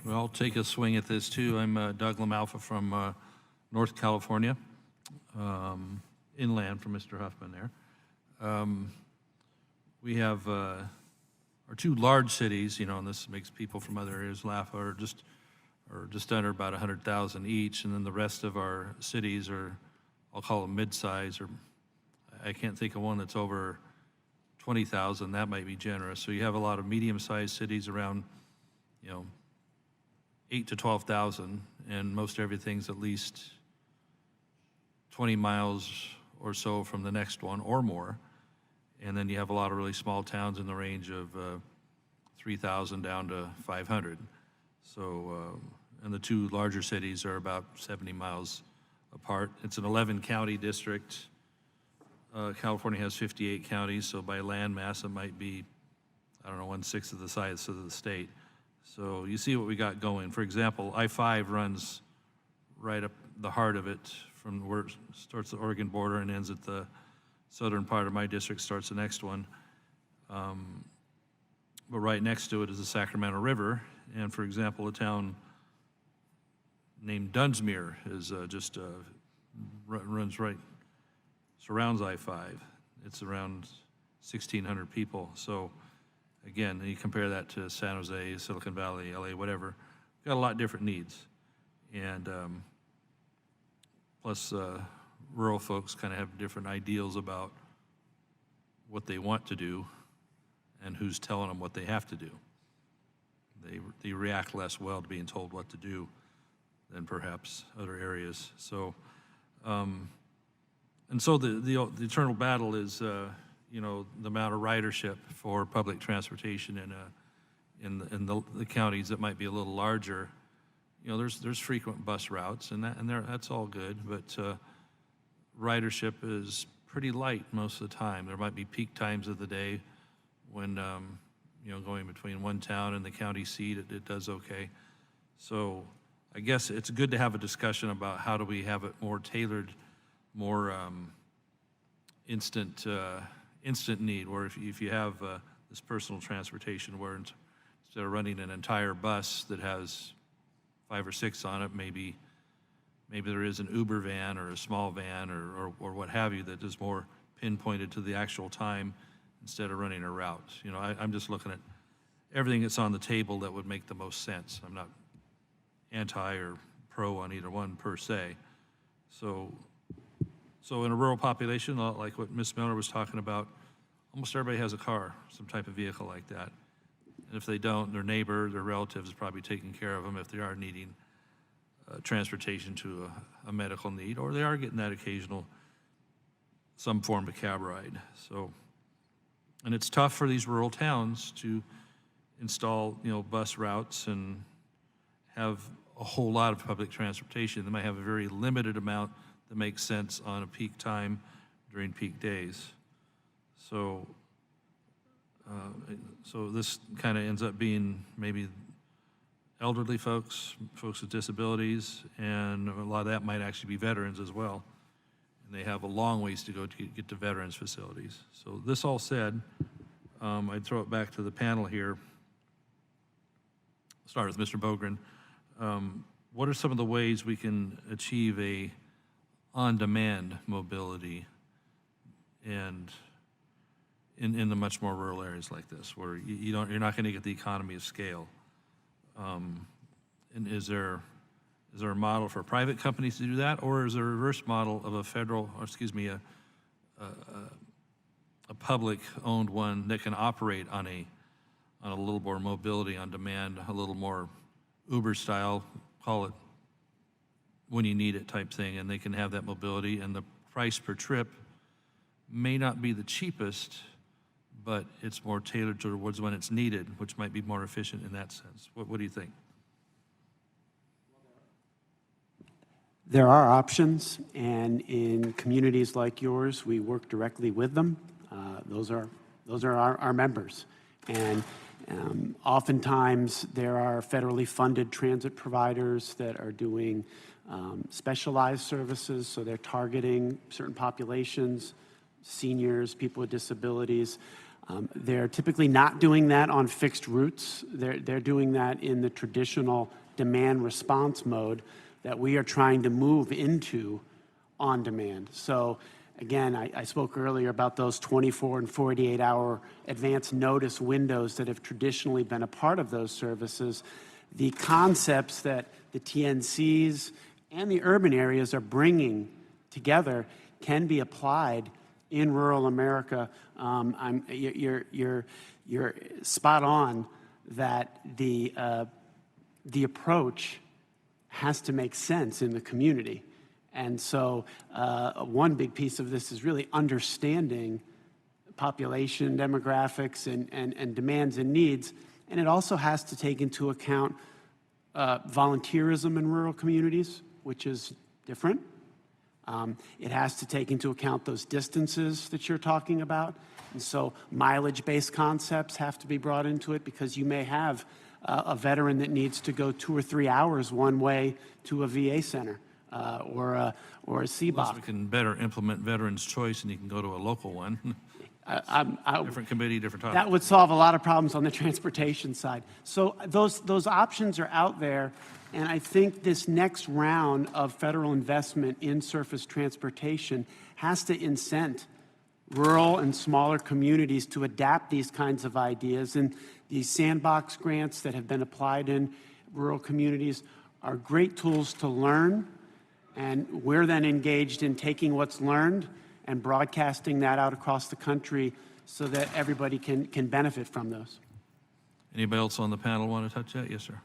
Well, I'll take a swing at this too. I'm Doug LaMalfa from North California, inland from Mr. Huffman there. We have our two large cities, you know, and this makes people from other areas laugh, are just under about 100,000 each, and then the rest of our cities are, I'll call them mid-size, or I can't think of one that's over 20,000. That might be generous. So you have a lot of medium-sized cities around, you know, 8 to 12,000, and most everything's at least 20 miles or so from the next one or more. And then you have a lot of really small towns in the range of 3,000 down to 500. So, and the two larger cities are about 70 miles apart. It's an 11-county district. California has 58 counties, so by land mass it might be, I don't know, 1/6 of the size of the state. So you see what we got going. For example, I-5 runs right up the heart of it from where it starts the Oregon border and ends at the southern part of my district, starts the next one. But right next to it is the Sacramento River. And for example, a town named Dunsmuir is runs right, surrounds I-5. It's around 1,600 people. So again, you compare that to San Jose, Silicon Valley, LA, whatever, got a lot of different needs. And plus rural folks kind of have different ideals about what they want to do and who's telling them what they have to do. They react less well to being told what to do than perhaps other areas. So, and so the eternal battle is, you know, the amount of ridership for public transportation in the counties that might be a little larger. You know, there's frequent bus routes, and that's all good, but ridership is pretty light most of the time. There might be peak times of the day when, you know, going between one town and the county seat, it does okay. So I guess it's good to have a discussion about how do we have it more tailored, more instant need, where if you have this personal transportation where instead of running an entire bus that has 5 or 6 on it, maybe there is an Uber van or a small van or what have you that is more pinpointed to the actual time instead of running a route. You know, I'm just looking at everything that's on the table that would make the most sense. I'm not anti or pro on either one per se. So in a rural population, like what Ms. Miller was talking about, almost everybody has a car, some type of vehicle like that. And if they don't, their neighbor, their relatives is probably taking care of them if they are needing transportation to a medical need, or they are getting that occasional, some form of cab ride. So, and it's tough for these rural towns to install, you know, bus routes and have a whole lot of public transportation. They might have a very limited amount that makes sense on a peak time during peak days. So, so this kind of ends up being maybe elderly folks, folks with disabilities, and a lot of that might actually be veterans as well. And they have a long ways to go to get to veterans facilities. So this all said, I'd throw it back to the panel here. Start with Mr. Bogren. What are some of the ways we can achieve a on-demand mobility and in the much more rural areas like this, where you're not going to get the economy of scale? And is there a model for private companies to do that, or is there a reverse model of a federal, or excuse me, a public-owned one that can operate on a little more mobility on demand, a little more Uber style, call it when you need it type thing, and they can have that mobility, and the price per trip may not be the cheapest, but it's more tailored towards when it's needed, which might be more efficient in that sense. What do you think? There are options, and in communities like yours, we work directly with them. Those are our members, and oftentimes there are federally funded transit providers that are doing specialized services, so they're targeting certain populations, seniors, people with disabilities. They're typically not doing that on fixed routes. They're doing that in the traditional demand response mode that we are trying to move into on demand. So again, I spoke earlier about those 24 and 48-hour advance notice windows that have traditionally been a part of those services. The concepts that the TNCs and the urban areas are bringing together can be applied in rural America. You're spot on that the approach has to make sense in the community. And so one big piece of this is really understanding population demographics and demands and needs. And it also has to take into account volunteerism in rural communities, which is different. It has to take into account those distances that you're talking about. And so mileage-based concepts have to be brought into it, because you may have a veteran that needs to go 2 or 3 hours one way to a VA center or a CBOC. Unless we can better implement veterans' choice and you can go to a local one. Different committee, different topic. That would solve a lot of problems on the transportation side. So those options are out there, and I think this next round of federal investment in surface transportation has to incent rural and smaller communities to adapt these kinds of ideas. And these sandbox grants that have been applied in rural communities are great tools to learn, and we're then engaged in taking what's learned and broadcasting that out across the country so that everybody can benefit from those. Anybody else on the panel want to touch that? Yes, sir.